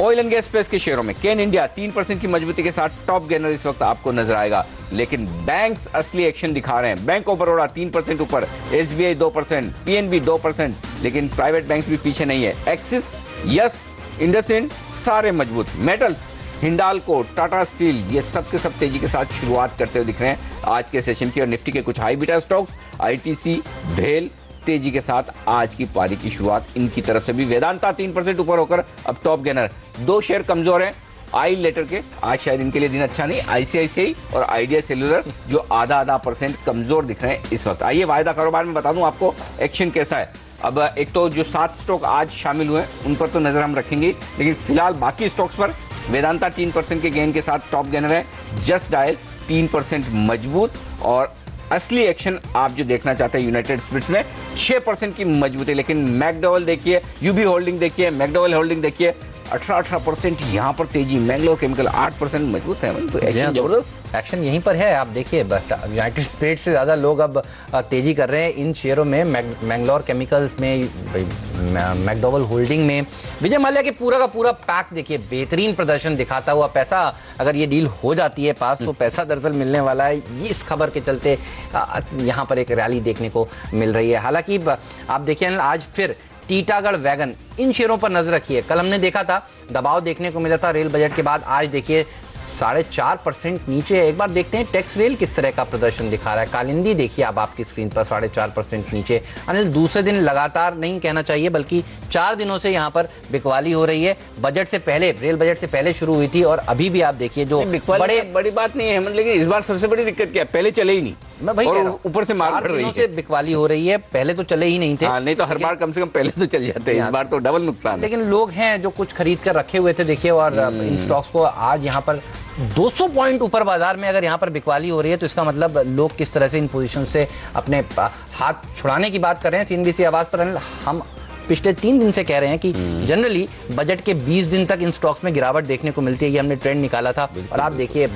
ऑयल एंड गैस स्पेस के शेयरों में केन इंडिया 3% की मजबूती के साथ टॉप गेनर इस वक्त आपको नजर आएगा। लेकिन बैंक्स असली एक्शन दिखा रहे हैं। बैंक ऑफ बड़ौदा 3% ऊपर, एसबीआई 2%, पीएनबी 2%, लेकिन प्राइवेट बैंक्स भी पीछे नहीं है। एक्सिस, यस, इंडसइंड सारे मजबूत। मेटल्स, हिंडाल्को, टाटा स्टील, ये सब के सब तेजी के साथ शुरुआत करते हुए दिख रहे हैं आज के सेशन की। और निफ्टी के कुछ हाई बीटा स्टॉक्स, आईटीसी, भेल तेजी के साथ आज की पारी की शुरुआत इनकी तरफ से भी। वेदांता 3% ऊपर होकर अब टॉप गेनर। दो शेयर कमजोर हैं आई लेटर के, आज शायद इनके लिए दिन अच्छा नहीं। आईसीआईसीआई और आइडिया सेल्युलर जो आधा % कमजोर दिख रहे हैं इस वक्त। आइए वायदा कारोबार में बता दूं आपको एक्शन कैसा है। अब एक तो जो 7 स्टॉक आज शामिल हुए उन पर तो नजर हम रखेंगे, लेकिन फिलहाल बाकी स्टॉक्स पर वेदांता 3% के गेन के साथ टॉप गेनर है। जस्ट डायल 3% मजबूत, और असली एक्शन आप जो देखना चाहते हैं यूनाइटेड स्पिरिट्स में 6% की मजबूती। लेकिन मैकडोवेल देखिए, यूबी होल्डिंग देखिए, मैकडोवेल होल्डिंग देखिए 18% यहाँ पर तेजी। मैंगलोर केमिकल 8% मजबूत है। तो एक्शन जबरदस्त एक्शन यहीं पर है। आप देखिए यूनाइटेड स्पिरिट्स से ज़्यादा लोग अब तेजी कर रहे हैं इन शेयरों में। मैंगलोर केमिकल्स में, मैकडोवेल होल्डिंग में, विजय माल्या के पूरा का पूरा पैक देखिए बेहतरीन प्रदर्शन दिखाता हुआ। पैसा अगर ये डील हो जाती है पास तो पैसा दरअसल मिलने वाला है। ये इस खबर के चलते यहाँ पर एक रैली देखने को मिल रही है। हालांकि आप देखिए आज फिर टीटागढ़ वैगन, इन शेयरों पर नजर रखिए। कल हमने देखा था दबाव देखने को मिला था रेल बजट के बाद, आज देखिए 4.5% नीचे है। एक बार देखते हैं टेक्स रेल किस तरह का प्रदर्शन दिखा रहा है। कालिंदी देखिए आप आपकी स्क्रीन पर 4.5% नीचे। अनिल, दूसरे दिन लगातार नहीं कहना चाहिए बल्कि 4 दिनों से यहाँ पर बिकवाली हो रही है। बजट से पहले, रेल बजट से पहले शुरू हुई थी और अभी भी आप देखिए जो बड़ी बात नहीं है, लेकिन इस बार सबसे बड़ी दिक्कत क्या है, पहले चले ही नहीं। मैं भाई कह रहा हूं, ऊपर से मार पड़ रही है। से बिकवाली हो रही है, पहले तो चले ही नहीं थे। नहीं तो हर बार कम से कम पहले तो चल जाते हैं, इस बार तो डबल नुकसान। लेकिन लोग हैं जो कुछ खरीद कर रखे हुए थे देखिए, और इन स्टॉक्स को आज यहाँ पर 200 पॉइंट ऊपर बाजार में अगर यहाँ पर बिकवाली हो रही है तो इसका मतलब लोग किस तरह से इन पोजीशन से अपने हाथ छुड़ाने की बात कर रहे हैं। सीएनबीसी आवाज पर हम पिछले 3 दिन से कह रहे हैं कि जनरली बजट के 20 दिन तक इन स्टॉक्स में गिरावट देखने को मिलती है। ये हमने ट्रेंड निकाला था और आप देखिए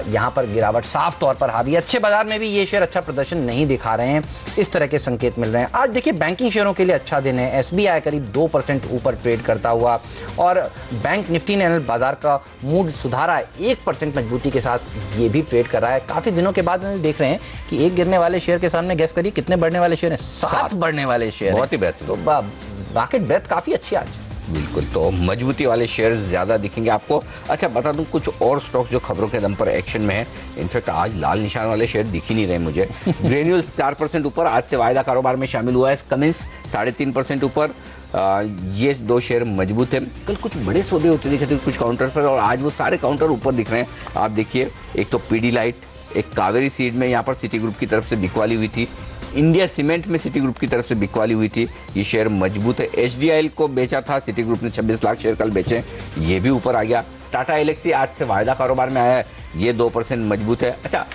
यहाँ पर गिरावट साफ तौर पर हावी है। अच्छे बाजार में भी ये शेयर अच्छा प्रदर्शन नहीं दिखा रहे हैं, इस तरह के संकेत मिल रहे हैं। आज देखिए बैंकिंग शेयरों के लिए अच्छा दिन है। एसबीआई करीब 2% ऊपर ट्रेड करता हुआ, और बैंक निफ्टी ने बाजार का मूड सुधारा है, 1% मजबूती के साथ ये भी ट्रेड कर रहा है। काफी दिनों के बाद देख रहे हैं कि एक गिरने वाले शेयर के सामने गैस करिए कितने बढ़ने वाले शेयर हैं, 7 बढ़ने वाले शेयर। बहुत ही बेहतर। तो मार्केट ब्रेथ काफी अच्छी आज। बिल्कुल, तो मजबूती वाले शेयर ज़्यादा दिखेंगे आपको। अच्छा, बता दूं कुछ और स्टॉक्स जो खबरों के दम पर एक्शन में है। इनफैक्ट आज लाल निशान वाले शेयर दिख ही नहीं रहे मुझे। ग्रेन्यूल्स 4% ऊपर, आज से वायदा कारोबार में शामिल हुआ है। कमिंस 3.5% ऊपर। ये दो शेयर मजबूत है। कल कुछ बड़े सौदे होते दिखे थे कुछ काउंटर पर, और आज वो सारे काउंटर ऊपर दिख रहे हैं। आप देखिए, एक तो पीडीलाइट, एक कावेरी सीड में यहाँ पर सिटी ग्रुप की तरफ से बिकवाली हुई थी। इंडिया सीमेंट में सिटी ग्रुप की तरफ से बिकवाली हुई थी। ये शेयर मजबूत है। एचडीआईएल को बेचा था सिटी ग्रुप ने, 26 लाख शेयर कल बेचे, ये भी ऊपर आ गया। टाटा एलेक्सी आज से वायदा कारोबार में आया है, ये 2% मजबूत है। अच्छा,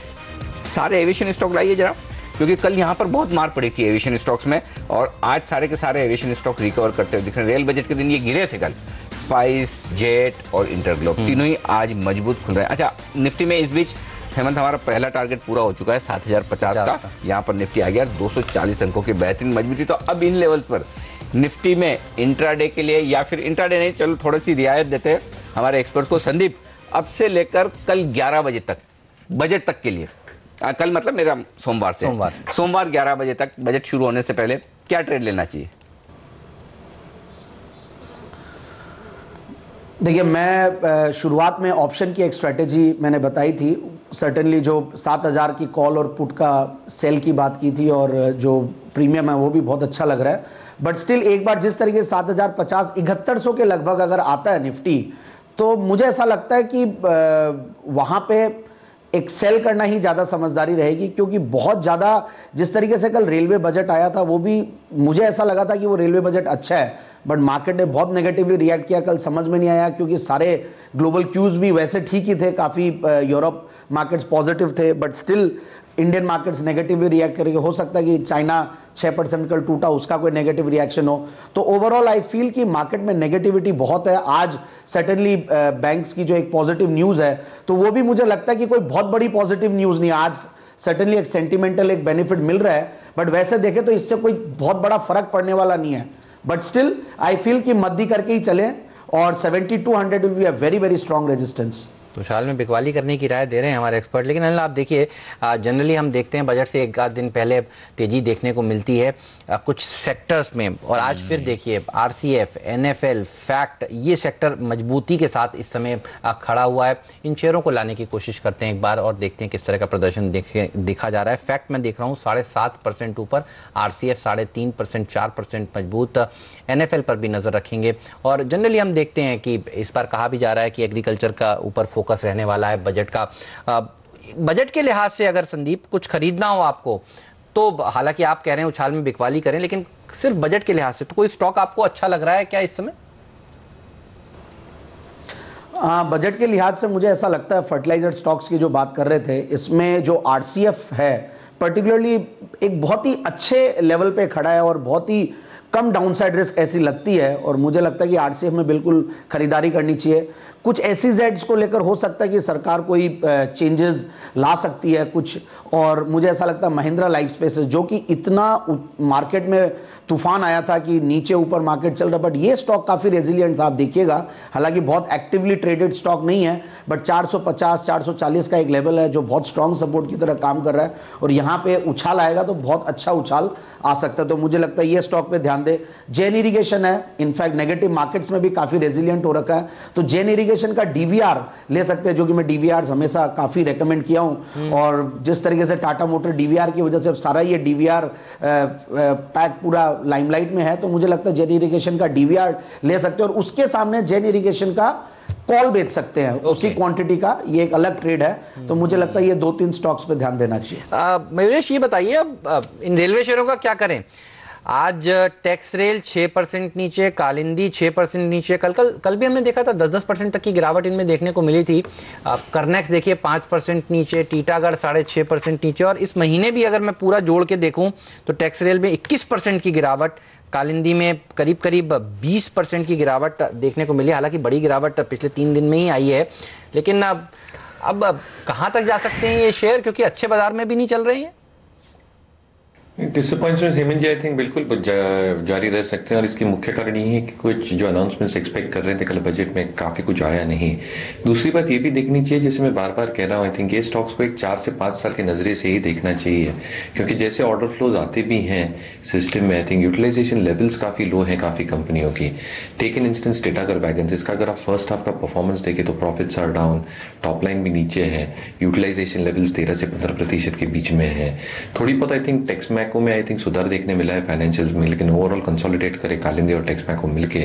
सारे एविएशन स्टॉक लाइए जरा, क्योंकि कल यहाँ पर बहुत मार पड़ी थी एविएशन स्टॉक्स में, और आज सारे के सारे एविएशन स्टॉक रिकवर करते हुए दिख रहे हैं। रेल बजट के दिन ये गिरे थे कल। स्पाइस, जेट और इंटरग्लोब तीनों ही आज मजबूत खुल रहे हैं। अच्छा, निफ्टी में इस बीच हेमंत हमारा पहला टारगेट पूरा हो चुका है 7050 का। यहाँ पर निफ्टी आ गया 240 अंकों की बेहतरीन मजबूती। तो अब इन लेवल पर निफ्टी में इंट्राडे के लिए, या फिर इंट्राडे नहीं, चलो थोड़ी सी रियायत देते हैं हमारे एक्सपर्ट्स को। संदीप, अब से लेकर कल 11 बजे तक, बजट तक के लिए, कल मतलब मेरा सोमवार 11 बजे तक, बजट शुरू होने से पहले क्या ट्रेड लेना चाहिए? देखिए, मैं शुरुआत में ऑप्शन की एक स्ट्रेटेजी मैंने बताई थी। सर्टेनली जो 7000 की कॉल और पुट का सेल की बात की थी, और जो प्रीमियम है वो भी बहुत अच्छा लग रहा है। बट स्टिल एक बार जिस तरीके से 7050 7100 के लगभग अगर आता है निफ्टी, तो मुझे ऐसा लगता है कि वहां पे एक सेल करना ही ज़्यादा समझदारी रहेगी, क्योंकि बहुत ज़्यादा जिस तरीके से कल रेलवे बजट आया था, वो भी मुझे ऐसा लगा था कि वो रेलवे बजट अच्छा है, बट मार्केट ने बहुत नेगेटिवली रिएक्ट किया। कल समझ में नहीं आया, क्योंकि सारे ग्लोबल क्यूज भी वैसे ठीक ही थे, काफ़ी यूरोप मार्केट्स पॉजिटिव थे, but still Indian markets negatively react करेंगे। हो सकता है कि चाइना 6% कल टूटा, उसका कोई नेगेटिव रिएक्शन हो। तो ओवरऑल आई फील कि मार्केट में नेगेटिविटी बहुत है। आज सर्टेनली बैंक्स की जो एक पॉजिटिव न्यूज़ है, तो वो भी मुझे लगता है कि कोई बहुत बड़ी पॉजिटिव न्यूज़ नहीं है। आज सर्टेनली एक सेंटिमेंटल एक बेनिफिट मिल रहा है, बट वैसे देखें तो इससे कोई बहुत बड़ा फर्क पड़ने वाला नहीं है। बट स्टिल आई फील कि मद्दी करके ही चलें, और 7200 will be a very very strong resistance. तो शाल में बिकवाली करने की राय दे रहे हैं हमारे एक्सपर्ट। लेकिन अनिल, आप देखिए, जनरली हम देखते हैं बजट से एक आध दिन पहले तेजी देखने को मिलती है कुछ सेक्टर्स में, और आज फिर देखिए आरसीएफ, एनएफएल, फैक्ट, ये सेक्टर मजबूती के साथ इस समय खड़ा हुआ है। इन शेयरों को लाने की कोशिश करते हैं एक बार, और देखते हैं किस तरह का प्रदर्शन दिखा जा रहा है। फैक्ट मैं देख रहा हूँ 7.5% ऊपर, आरसीएफ 3.5%, 4% मजबूत। एनएफएल पर भी नज़र रखेंगे। और जनरली हम देखते हैं कि इस बार कहा भी जा रहा है कि एग्रीकल्चर का ऊपर फोकस रहने वाला है बजट का। बजट के लिहाज से अगर संदीप कुछ खरीदना हो आपको, तो हालांकि आप कह रहे हैं उछाल में बिकवाली करें, लेकिन सिर्फ बजट के लिहाज से तो कोई स्टॉक आपको अच्छा लग रहा है क्या इस समय? बजट के लिहाज से मुझे ऐसा लगता है, फर्टिलाइजर स्टॉक्स की जो बात कर रहे थे, इसमें जो आरसीएफ है पर्टिकुलरली एक बहुत ही अच्छे लेवल पे खड़ा है, और बहुत ही कम डाउनसाइड रिस्क ऐसी लगती है। और मुझे लगता है कि आरसीएफ में बिल्कुल खरीदारी करनी चाहिए। कुछ ऐसी जेड्स को लेकर हो सकता है कि सरकार कोई चेंजेस ला सकती है कुछ, और मुझे ऐसा लगता है महिंद्रा लाइफ स्पेसेस, जो कि इतना मार्केट में तूफान आया था कि नीचे ऊपर मार्केट चल रहा, बट ये स्टॉक काफी रेजिलिएंट था। आप देखिएगा, हालांकि बहुत एक्टिवली ट्रेडेड स्टॉक नहीं है, बट 450 440 का एक लेवल है जो बहुत स्ट्रांग सपोर्ट की तरह काम कर रहा है, और यहां पे उछाल आएगा तो बहुत अच्छा उछाल आ सकता है। तो मुझे लगता है ये स्टॉक पे ध्यान दे। जेन इरिगेशन है, इनफैक्ट नेगेटिव मार्केट्स में भी काफी रेजिलिएंट हो रखा है, तो जेन इरिगेशन का डीवीआर ले सकते हैं, जो कि मैं डीवीआर हमेशा काफी रेकमेंड किया हूं। और जिस तरीके से टाटा मोटर डीवीआर की वजह से सारा ये डीवीआर पैक पूरा लाइमलाइट में है, तो मुझे लगता है जेन इरिगेशन का डीवीआर ले सकते हैं, और उसके सामने जेन इरिगेशन का कॉल बेच सकते हैं उसी क्वांटिटी का। ये एक अलग ट्रेड है। तो मुझे लगता है ये 2-3 स्टॉक्स पे ध्यान देना चाहिए। मयूरेश, ये बताइए अब इन रेलवे शेयरों का क्या करें? आज टैक्स रेल 6% नीचे, कालिंदी 6% नीचे। कल भी हमने देखा था 10% तक की गिरावट इनमें देखने को मिली थी। करनेक्स देखिए 5% नीचे, टीटागढ़ 6.5% नीचे, और इस महीने भी अगर मैं पूरा जोड़ के देखूं तो टैक्स रेल में 21% की गिरावट, कालिंदी में करीब 20% की गिरावट देखने को मिली। हालांकि बड़ी गिरावट पिछले 3 दिन में ही आई है, लेकिन अब कहाँ तक जा सकते हैं ये शेयर, क्योंकि अच्छे बाजार में भी नहीं चल रहे हैं। Disappointment Hemant ji I think बिल्कुल जारी रह सकते हैं, और इसकी मुख्य कारण यही है कि कुछ जो अनाउंसमेंट्स एक्सपेक्ट कर रहे थे कल बजट में काफ़ी कुछ आया नहीं। दूसरी बात ये भी देखनी चाहिए, जैसे मैं बार बार कह रहा हूँ, आई थिंक ये स्टॉक्स को एक 4 से 5 साल के नज़रिए से ही देखना चाहिए, क्योंकि जैसे ऑर्डर फ्लोज आते भी हैं सिस्टम में, आई थिंक यूटिलाइजेशन लेवल्स काफ़ी लो हैं काफ़ी कंपनियों की। Take in instance Titagarh wagons, इसका अगर आप फर्स्ट हाफ का परफॉर्मेंस देखें तो profits are down, top line भी नीचे है, यूटिलाइजेशन लेवल्स 13 से 15% के बीच में है। थोड़ी बहुत आई थिंक टेक्स मैको में आई थिंक सुधार देखने मिला है फाइनेंशियल्स में, लेकिन ओवरऑल कंसोलिडेट करे कालिंदी और टेक्स मैको मिलके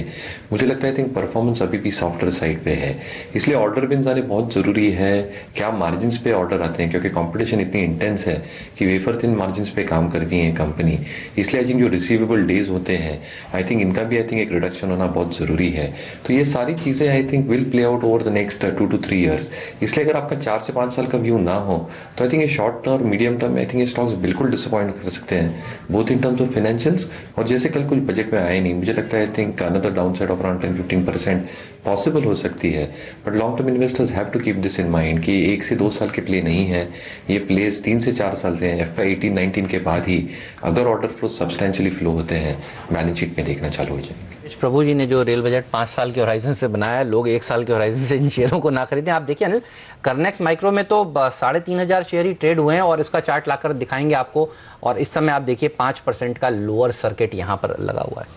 मुझे लगता है आई थिंक परफॉर्मेंस अभी भी सॉफ्टवेयर साइड पे है। इसलिए ऑर्डर विन्स आने बहुत जरूरी है। क्या मार्जिन पे ऑर्डर आते हैं, क्योंकि कंपटीशन इतनी इंटेंस है कि वेफर थिन मार्जिन पे काम करती है कंपनी, इसलिए आई थिंक जो रिसीवेबल डेज होते हैं आई थिंक इनका भी आई थिंक एक रिडक्शन होना बहुत जरूरी है। तो ये सारी चीजें I think will play out over the next 2 to 3 years। इसलिए अगर आपका 4 से 5 साल का व्यू ना हो तो आई थिंक ये शॉर्ट टर्म और मीडियम टर्म में आई थिंक ये स्टॉक्स बिल्कुल डिसअपॉइंट कर सकते हैं, both in terms of financials, और जैसे कल कुछ बजट में आए नहीं, मुझे लगता है I think another down side of around 10-15% possible हो सकती है। But long term investors have to keep this in mind कि 1 से 2 साल के प्ले नहीं है, ये प्लेस 3 से 4 साल से हैं। FY 18-19 के बाद ही अगर ऑर्डर फ्लो सब्सटेंशियली फ्लो होते हैं बैलेंस शीट में देखना चालू हो जाएंगे। प्रभु जी ने जो रेल बजट 5 साल के होराइजन से बनाया, लोग 1 साल के होराइजन से इन शेयरों को ना खरीदें। आप देखिए अनिल, करनेक्स माइक्रो में तो 3,500 शेयर ही ट्रेड हुए हैं, और इसका चार्ट लाकर दिखाएंगे आपको, और इस समय आप देखिए 5% का लोअर सर्किट यहाँ पर लगा हुआ है।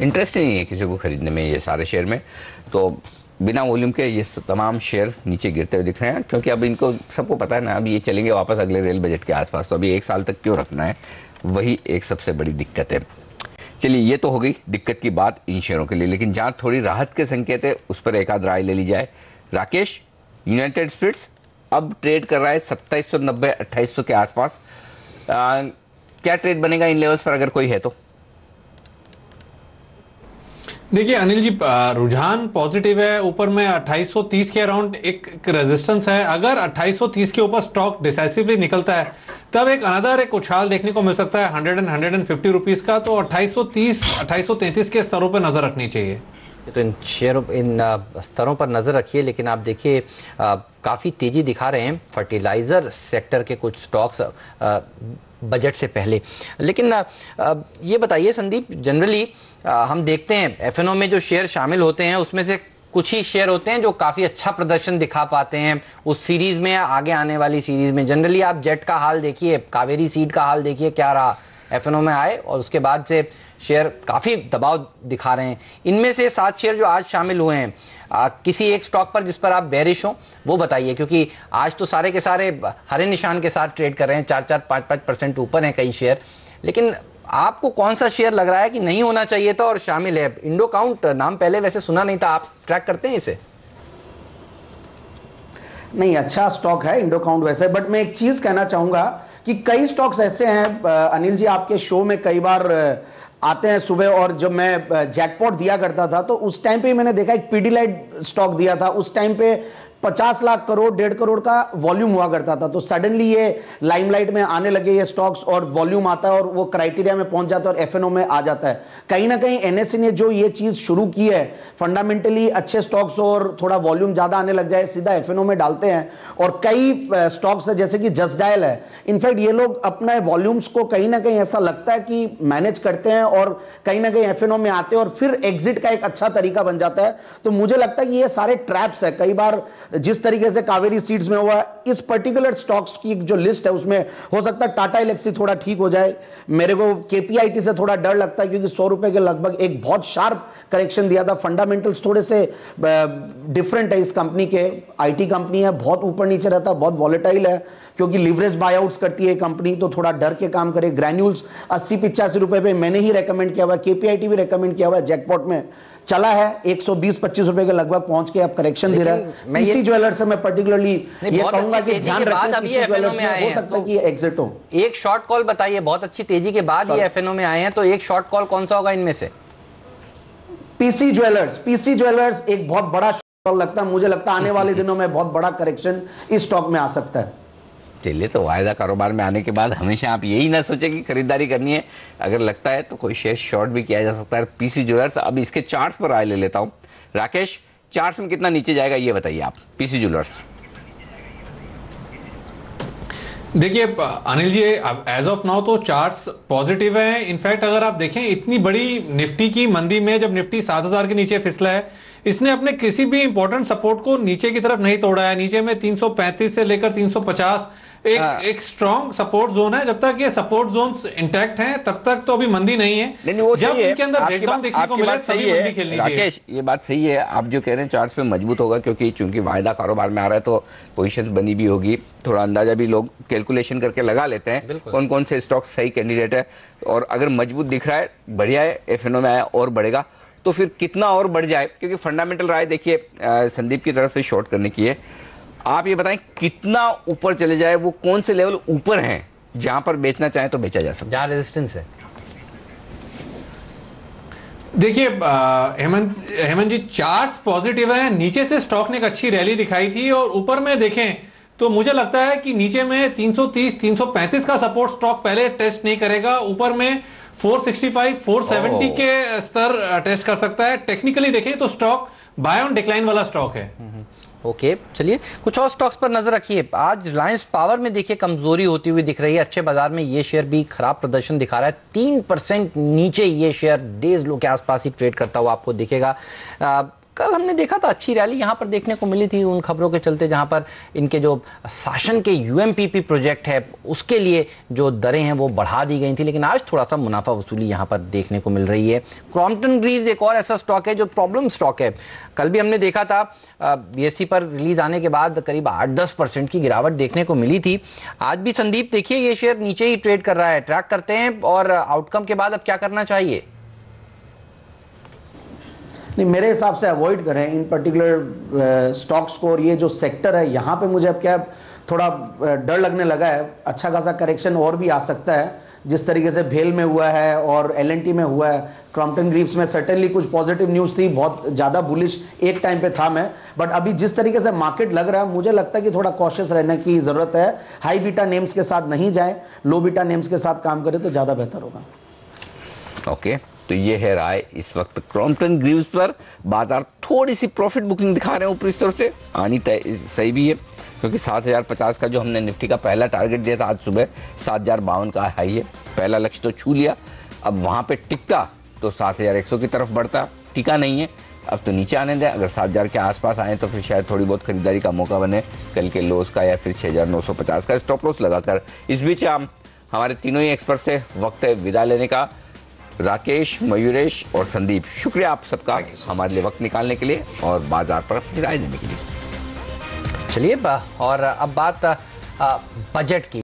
इंटरेस्ट नहीं है किसी को खरीदने में ये सारे शेयर में, तो बिना वॉल्यूम के ये तमाम शेयर नीचे गिरते हुए दिख रहे हैं, क्योंकि अब इनको सबको पता है ना, अब ये चलेंगे वापस अगले रेल बजट के आसपास, तो अभी 1 साल तक क्यों रखना है, वही एक सबसे बड़ी दिक्कत है। चलिए, ये तो हो गई दिक्कत की बात इन शेयरों के लिए, लेकिन जहाँ थोड़ी राहत के संकेत है उस पर एक आध राय ले ली जाए। राकेश, यूनाइटेड स्पिरिट्स अब ट्रेड कर रहा है 2790-2800 के आसपास, क्या ट्रेड बनेगा इन लेवल्स पर अगर कोई है तो? देखिए अनिल जी, रुझान पॉजिटिव है, ऊपर में 2830 के अराउंड एक रेजिस्टेंस है। अगर 2830 के ऊपर स्टॉक डिसाइसिवली निकलता है तब एक अनदर एक उछाल देखने को मिल सकता है 150 रुपीज का, तो 2830-2833 के स्तरों पर नजर रखनी चाहिए। तो इन शेयरों, इन स्तरों पर नज़र रखिए, लेकिन आप देखिए काफ़ी तेज़ी दिखा रहे हैं फर्टिलाइज़र सेक्टर के कुछ स्टॉक्स बजट से पहले। लेकिन ये बताइए संदीप, जनरली हम देखते हैं एफएनओ में जो शेयर शामिल होते हैं उसमें से कुछ ही शेयर होते हैं जो काफ़ी अच्छा प्रदर्शन दिखा पाते हैं उस सीरीज़ में, आगे आने वाली सीरीज़ में। जनरली आप जेट का हाल देखिए, कावेरी सीड का हाल देखिए, क्या रहा, एफएनओ में आए और उसके बाद से शेयर काफ़ी दबाव दिखा रहे हैं। इनमें से 7 शेयर जो आज शामिल हुए हैं, किसी एक स्टॉक पर जिस पर आप बेरिश हो वो बताइए, क्योंकि आज तो सारे के सारे हरे निशान के साथ ट्रेड कर रहे हैं, 4-4, 5-5% ऊपर हैं कई शेयर। लेकिन आपको कौन सा शेयर लग रहा है कि नहीं होना चाहिए था और शामिल है? इंडो काउंट नाम पहले वैसे सुना नहीं था, आप ट्रैक करते हैं इसे? नहीं, अच्छा स्टॉक है इंडो काउंट वैसे, बट मैं एक चीज कहना चाहूंगा कि कई स्टॉक्स ऐसे हैं, अनिल जी आपके शो में कई बार आते हैं सुबह, और जब मैं जैकपॉट दिया करता था तो उस टाइम पे मैंने देखा एक पीडीलाइट स्टॉक दिया था, उस टाइम पे 50 लाख करोड़ 1.5 करोड़ का वॉल्यूम हुआ करता था। तो सडनली ये लाइमलाइट में आने लगे ये स्टॉक्स, और वॉल्यूम आता है और वो क्राइटेरिया में पहुंच जाता है और एफएनओ में आ जाता है। कहीं ना कहीं एनएसई ने जो ये चीज शुरू की है, फंडामेंटली अच्छे स्टॉक्स और थोड़ा वॉल्यूम ज्यादा आने लग जाए सीधा एफएनओ में डालते हैं, और कई स्टॉक्स है जैसे कि जस्ट डायल है, इनफैक्ट ये लोग अपने वॉल्यूम्स को कहीं ना कहीं ऐसा लगता है कि मैनेज करते हैं और कहीं ना कहीं एफएनओ में आते हैं और फिर एग्जिट का एक अच्छा तरीका बन जाता है। तो मुझे लगता है कि ये सारे ट्रैप्स है। कई बार जिस तरीके से कावेरी सीड्स में हुआ, इस पर्टिकुलर स्टॉक्स की जो लिस्ट है उसमें हो सकता है टाटा एलेक्सी थोड़ा ठीक हो जाए। मेरे को केपीआईटी से थोड़ा डर लगता है क्योंकि 100 रुपए के लगभग एक बहुत शार्प करेक्शन दिया था। फंडामेंटल्स थोड़े से डिफरेंट है इस कंपनी के, आईटी कंपनी है, बहुत ऊपर नीचे रहता है, बहुत वॉलेटाइल है क्योंकि लिवरेज बायआउट्स करती है कंपनी, तो थोड़ा डर के काम करे। ग्रैन्यूल्स 80-85 रुपए पे मैंने ही रेकमेंड किया हुआ, केपीआईटी भी रेकमेंड किया हुआ है, जैकपॉट में चला है 120-25 रुपए के लगभग पहुंच के अब करेक्शन दे रहा है। पीसी ज्वेलर्स से मैं पर्टिकुलरली ये कहूंगा कि ध्यान रखें, पीसी ज्वेलर्स में हो सकता है कि एग्जिट हो। एक शॉर्ट कॉल बताइए, बहुत अच्छी तेजी के बाद ये एफएनओ में आए हैं, तो एक शॉर्ट कॉल कौन सा होगा इनमें से? पीसी ज्वेलर्स एक बहुत बड़ा शॉर्ट कॉल लगता है मुझे, लगता है आने वाले दिनों में बहुत बड़ा करेक्शन इस स्टॉक में आ सकता है। चलिए, तो वायदा कारोबार में आने के बाद हमेशा आप यही ना सोचें कि खरीदारी करनी है, अगर लगता है तो कोई शेयर शॉर्ट भी किया जा सकता है। पीसी ज्वेलर्स, अब इसके चार्ट्स पर राय ले लेता हूं। राकेश, चार्ट्स में कितना नीचे जाएगा ये बताइए आप, पीसी ज्वेलर्स? देखिए Anil ji, as of now तो चार्ट्स पॉजिटिव हैं। इनफैक्ट अगर आप देखें इतनी बड़ी निफ्टी की मंदी में जब निफ्टी 7000 के नीचे फिसला है, इसने अपने किसी भी इंपॉर्टेंट सपोर्ट को नीचे की तरफ नहीं तोड़ा है। नीचे में 335 से लेकर 350 एक स्ट्रॉन्ग सपोर्ट जोन है। जब तक ये सपोर्ट जोन्स इंटैक्ट हैं तब तक तो अभी मंदी नहीं है। नहीं वो जब सही है, इनके अंदर आपकी ब्रेकडाउन देखने को मिले तभी मंदी खेलनी चाहिए। राकेश, ये बात सही है, आप जो कह रहे हैं चार्ट्स पे मजबूत होगा, क्योंकि चूंकि वायदा कारोबार में आ रहा है तो पोजीशंस बनी भी होगी, थोड़ा अंदाजा भी लोग कैलकुलेशन करके लगा लेते हैं कौन कौन से स्टॉक सही कैंडिडेट है। और अगर मजबूत दिख रहा है, बढ़िया है, एफएनओ में आया और बढ़ेगा तो फिर कितना और बढ़ जाए, क्योंकि फंडामेंटल राय देखिए संदीप की तरफ से शॉर्ट करने की है। आप ये बताएं कितना ऊपर चले जाए, वो कौन से लेवल ऊपर हैं जहां पर बेचना चाहे तो बेचा जा सकता है, जहां रेजिस्टेंस है? देखिए हेमंत जी, चार्ट्स पॉजिटिव है। नीचे से स्टॉक ने एक अच्छी रैली दिखाई थी और ऊपर में देखें तो मुझे लगता है कि नीचे में 330 335 का सपोर्ट स्टॉक पहले टेस्ट नहीं करेगा। ऊपर में 465 470 के स्तर टेस्ट कर सकता है। टेक्निकली देखें तो स्टॉक बाय ऑन डिक्लाइन वाला स्टॉक है। ओके, चलिए कुछ और स्टॉक्स पर नजर रखिए। आज रिलायंस पावर में देखिए कमजोरी होती हुई दिख रही है। अच्छे बाजार में ये शेयर भी खराब प्रदर्शन दिखा रहा है। 3% नीचे ये शेयर डेज लो के आसपास ही ट्रेड करता हुआ आपको दिखेगा। कल हमने देखा था अच्छी रैली यहाँ पर देखने को मिली थी उन खबरों के चलते, जहाँ पर इनके जो शासन के यूएमपीपी प्रोजेक्ट है उसके लिए जो दरें हैं वो बढ़ा दी गई थी, लेकिन आज थोड़ा सा मुनाफा वसूली यहाँ पर देखने को मिल रही है। क्रॉम्पटन ग्रीव्स एक और ऐसा स्टॉक है जो प्रॉब्लम स्टॉक है। कल भी हमने देखा था बीएसई पर रिलीज आने के बाद करीब 8-10% की गिरावट देखने को मिली थी। आज भी संदीप देखिए ये शेयर नीचे ही ट्रेड कर रहा है। ट्रैक करते हैं और आउटकम के बाद अब क्या करना चाहिए? नहीं, मेरे हिसाब से अवॉइड करें इन पर्टिकुलर स्टॉक्स को। और ये जो सेक्टर है यहाँ पे मुझे अब क्या थोड़ा डर लगने लगा है। अच्छा खासा करेक्शन और भी आ सकता है, जिस तरीके से भेल में हुआ है और एलएनटी में हुआ है। क्रॉम्पटन ग्रीव्स में सर्टेनली कुछ पॉजिटिव न्यूज़ थी, बहुत ज़्यादा बुलिश एक टाइम पे था मैं, बट अभी जिस तरीके से मार्केट लग रहा है मुझे लगता है कि थोड़ा कॉशियस रहने की ज़रूरत है। हाई बीटा नेम्स के साथ नहीं जाए, लो बीटा नेम्स के साथ काम करें तो ज़्यादा बेहतर होगा। ओके, तो ये है राय इस वक्त क्रॉम्पटन ग्रीव्स पर। बाजार थोड़ी सी प्रॉफिट बुकिंग दिखा रहे हैं ऊपरी स्तर से, आनी सही भी है, क्योंकि 7050 का जो हमने निफ्टी का पहला टारगेट दिया था आज सुबह 7052 का हाई है। पहला लक्ष्य तो छू लिया, अब वहां पे टिकता तो 7100 की तरफ बढ़ता, टिका नहीं है, अब तो नीचे आने दें। अगर 7000 के आसपास आए तो फिर शायद थोड़ी बहुत खरीदारी का मौका बने कल के लॉस का, या फिर 6950 का स्टॉप लॉस लगाकर। इस बीच हमारे तीनों ही एक्सपर्ट से वक्त है विदा लेने का। राकेश, मयूरेश और संदीप, शुक्रिया आप सबका हमारे लिए वक्त निकालने के लिए और बाजार पर अपनी राय देने के लिए। चलिए और अब बात बजट की।